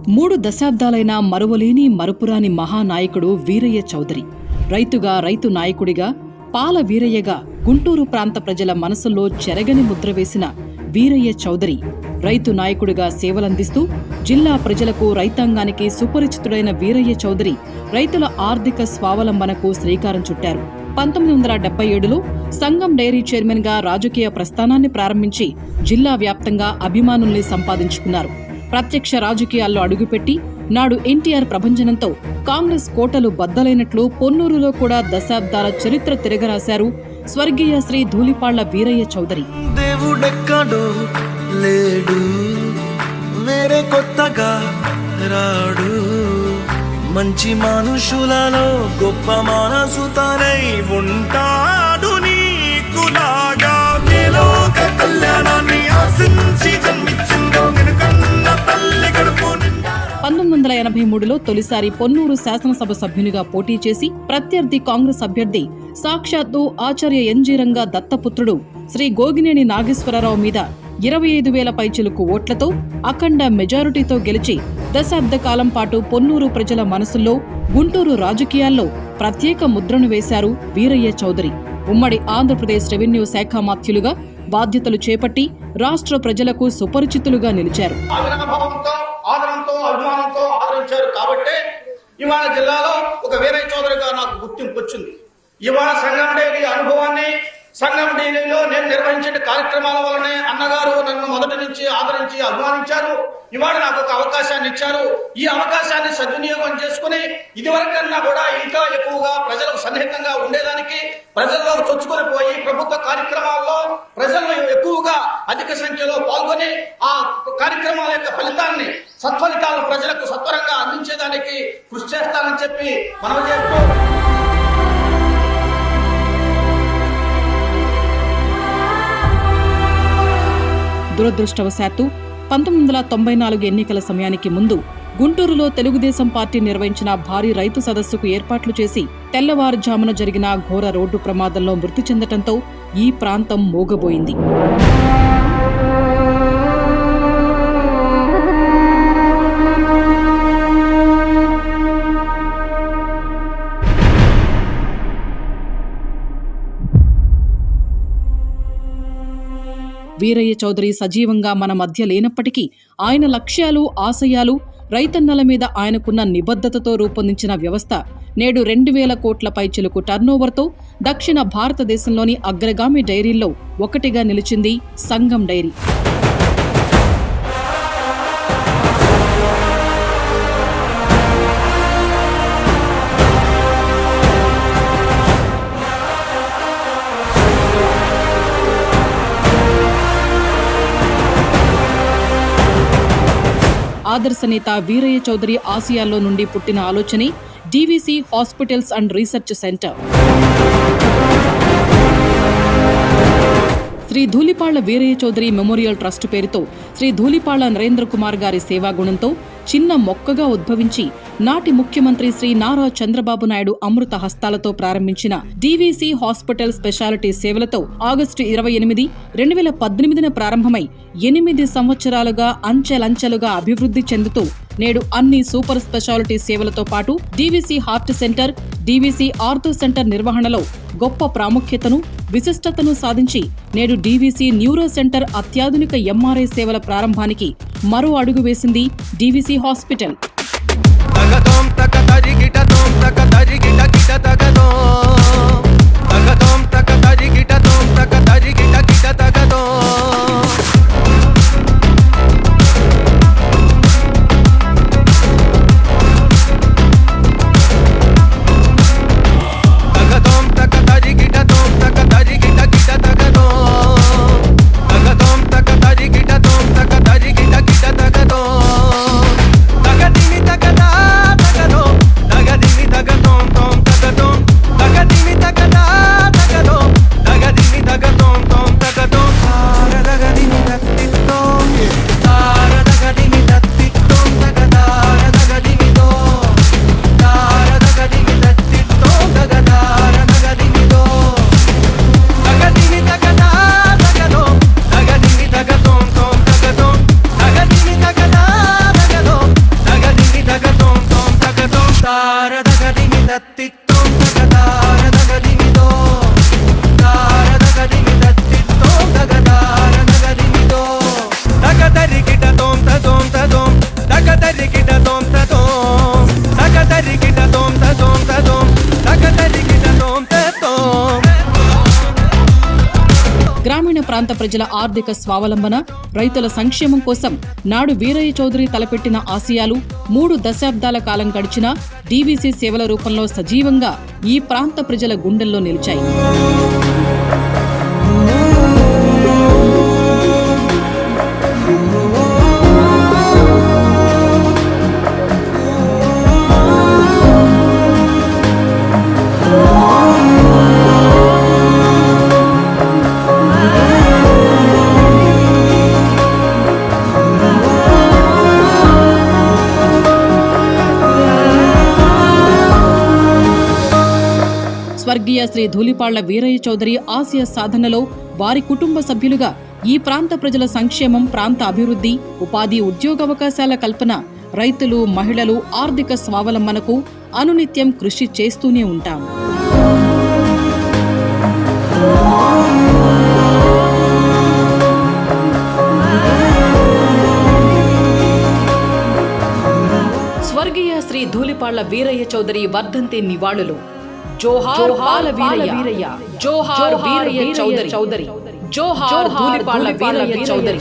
3 దశాబ్దాలైన మరువలేని మరుపురాని మహానాయకుడు వీరయ్య చౌదరి. రైతుగా, రైతు నాయకుడిగా, పాల వీరయ్యగా గుంటూరు ప్రాంత ప్రజల మనసుల్లో చెరగని ముద్ర వేసిన వీరయ్య చౌదరి రైతు నాయకుడిగా సేవలందిస్తూ జిల్లా ప్రజలకు, రైతాంగానికి సుపరిచితుడైన వీరయ్య చౌదరి రైతుల ఆర్థిక స్వావలంబనకు శ్రీకారం చుట్టారు. 1977లో సంగం డైరీ చైర్మన్ గా రాజకీయ ప్రస్థానాన్ని ప్రారంభించి జిల్లా వ్యాప్తంగా అభిమానుల్ని సంపాదించుకున్నారు. ప్రత్యక్ష రాజకీయాల్లో అడుగుపెట్టి నాడు ఎన్టీఆర్ ప్రభంజనంతో కాంగ్రెస్ కోటలు బద్దలైనట్లు పొన్నూరులో కూడా దశాబ్దాల చరిత్ర తిరగరాశారు స్వర్గీయ శ్రీ ధూళిపాళ్ల వీరయ్య చౌదరి. దేవుడెక్కడో లేడు, వేరే కొత్తగా రాడు, మంచి మనుషులలో గొప్ప మనసు తనై ఉంటాడు. నీకులాగా లోక కళ్యాణాన్ని ఆశించి జన్మించిందో వెనుకన్న తల్లి గడుపు. 1983లో తొలిసారి పొన్నూరు శాసనసభ సభ్యునిగా పోటీ చేసి ప్రత్యర్థి కాంగ్రెస్ అభ్యర్థి సాక్షాత్తు ఆచార్య ఎన్జీ రంగా దత్తపుత్రుడు శ్రీ గోగినేని నాగేశ్వరరావు మీద 25,000 పైచిలుకు ఓట్లతో అఖండ మెజారిటీతో గెలిచి దశాబ్ద కాలం పాటు పొన్నూరు ప్రజల మనసుల్లో, గుంటూరు రాజకీయాల్లో ప్రత్యేక ముద్రను వేశారు వీరయ్య చౌదరి. ఉమ్మడి ఆంధ్రప్రదేశ్ రెవెన్యూ శాఖ మాత్యులుగా బాధ్యతలు చేపట్టి రాష్ట్ర ప్రజలకు సుపరిచితులుగా నిలిచారు. ఆదరణతో, అభిమానంతో ఆదరించారు కాబట్టి ఇవాళ జిల్లాలో ఒక వీరయ్య చౌదరిగా నాకు గుర్తింపు వచ్చింది. ఇవాళ సంగం డైరీ అనుభవాన్ని, సంగం డైరీలో నేను నిర్వహించిన కార్యక్రమాల వల్లనే అన్నగారు నన్ను మొదటి నుంచి ఆదరించి అభిమానించారు. ఇవాళ నాకు ఒక అవకాశాన్ని ఇచ్చారు. ఈ అవకాశాన్ని సద్వినియోగం చేసుకుని ఇదివరకన్నా కూడా ఇంకా ఎక్కువగా ప్రజలకు సన్నిహితంగా ఉండేదానికి, ప్రజల్లో చొచ్చుకొని పోయి ప్రభుత్వ కార్యక్రమాల్లో ప్రజల్లో ఎక్కువగా అధిక సంఖ్యలో పాల్గొని ఆ కార్యక్రమాల యొక్క ఫలితాన్ని, సత్ఫలితాలను ప్రజలకు సత్వరంగా అందించేదానికి కృషి చేస్తానని చెప్పి మనం చేస్తూ దురదృష్టవశాత్తు 1994 ఎన్నికల సమయానికి ముందు గుంటూరులో తెలుగుదేశం పార్టీ నిర్వహించిన భారీ రైతు సదస్సుకు ఏర్పాట్లు చేసి తెల్లవారుజామున జరిగిన ఘోర రోడ్డు ప్రమాదంలో మృతి చెందటంతో ఈ ప్రాంతం మూగబోయింది. వీరయ్య చౌదరి సజీవంగా మన మధ్య లేనప్పటికీ ఆయన లక్ష్యాలు, ఆశయాలు, రైతన్నల మీద ఆయనకున్న నిబద్ధతతో రూపొందించిన వ్యవస్థ నేడు 2,000 కోట్ల పైచిలుకు టర్నోవర్తో దక్షిణ భారతదేశంలోని అగ్రగామి డైరీల్లో ఒకటిగా నిలిచింది సంగం డైరీ. ఆదర్శనేత వీరయ్య చౌదరి ఆసియాల్లో నుండి పుట్టిన ఆలోచనే DVC hospitals and research centre. Shri Dhulipalla Veeraiah Chowdary memorial trust పేరుతో శ్రీ ధూళిపాళ్ల నరేంద్ర కుమార్ గారి సేవాగుణంతో చిన్న మొక్కగా ఉద్భవించి నాటి ముఖ్యమంత్రి శ్రీ నారా చంద్రబాబు నాయుడు అమృత హస్తాలతో ప్రారంభించిన డీవీసీ హాస్పిటల్ స్పెషాలిటీ సేవలతో ఆగస్టు 28, 2018 ప్రారంభమై 8 సంవత్సరాలుగా అంచెలంచెలుగా అభివృద్ధి చెందుతూ నేడు అన్ని సూపర్ స్పెషాలిటీ సేవలతో పాటు DVC heart center, DVC ortho centre నిర్వహణలో గొప్ప ప్రాముఖ్యతను, విశిష్టతను సాధించి నేడు డీవీసీ న్యూరో సెంటర్ అత్యాధునిక ఎంఆర్ఐ సేవల ప్రారంభానికి మరో అడుగు వేసింది డీవీసీ హాస్పిటల్. దత్తితో గగదార నగరిమిదో దారదగరిమి దత్తితో గగదార నగరిమిదో దగదరికిట తోం తోం తోం దగదరికిట తోం తోం దగదరికిట తోం తోం తోం దగదరికిట తోం తోం. గ్రామీణ ప్రాంత ప్రజల ఆర్థిక స్వావలంబన, రైతుల సంక్షేమం కోసం నాడు వీరయ్య చౌదరి తలపెట్టిన ఆశయాలు 3 దశాబ్దాల కాలం గడిచినా డీవీసీ సేవల రూపంలో సజీవంగా ఈ ప్రాంత ప్రజల గుండెల్లో నిలిచాయి. స్వర్గీయ శ్రీ ధూళిపాళ్ల వీరయ్య చౌదరి ఆశయ సాధనలో వారి కుటుంబ సభ్యులుగా ఈ ప్రాంత ప్రజల సంక్షేమం, ప్రాంత అభివృద్ధి, ఉపాధి, ఉద్యోగావకాశాల కల్పన, రైతులు, మహిళలు ఆర్థిక స్వావలంబనకు అనునిత్యం కృషి చేస్తూనే ఉంటాం. స్వర్గీయ శ్రీ ధూళిపాళ్ల వీరయ్య చౌదరి వర్ధంతి నివాళులు. జోహార్ పాల వీరయ్య, జోహార్ వీరయ్య చౌదరి, జోహార్ ధూళిపాళ్ల వీరయ్య చౌదరి.